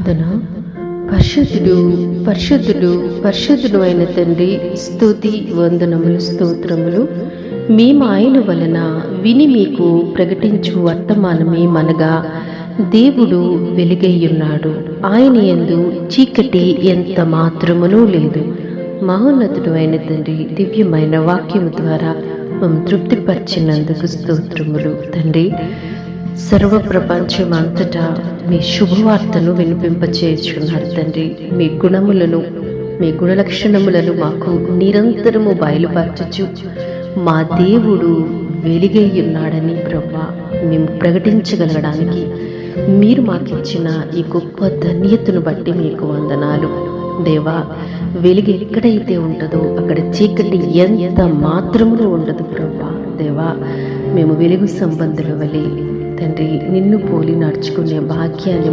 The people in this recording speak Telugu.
ప్రార్థన. పరిశుద్ధుడు పరిశుద్ధుడు పరిశుద్ధుడు అయిన తండ్రి, స్తుతి వందనములు స్తోత్రములు. మేము ఆయన వలన విని మీకు ప్రకటించు వర్తమానమే మనగా, దేవుడు వెలుగైయున్నాడు, ఆయన యందు చీకటి ఎంత మాత్రమునూ లేదు. మహోన్నతుడు అయిన తండ్రి, దివ్యమైన వాక్యము ద్వారా మమ్మల్ని తృప్తిపరిచినందుకు స్తోత్రములు. తండ్రి, సర్వ ప్రపంచం అంతటా మీ శుభవార్తను వినిపింపచేయుచున్నారు తండ్రి. మీ గుణములను, మీ గుణలక్షణములను మాకు నిరంతరము బయలుపరచుచు మా దేవుడు వెలుగై ఉన్నాడని ప్రభా మేము ప్రకటించగలగడానికి మీరు మాకిచ్చిన ఈ గొప్ప ధన్యతను బట్టి మీకు వందనాలు. దేవా, వెలుగు ఎక్కడైతే ఉంటుందో అక్కడ చీకటి ఎంత మాత్రమును ఉండదు ప్రభా. దేవా, మేము వెలుగు సంబంధుల వలె తండ్రి నిన్ను పోలి నడుచుకునే భాగ్యాన్ని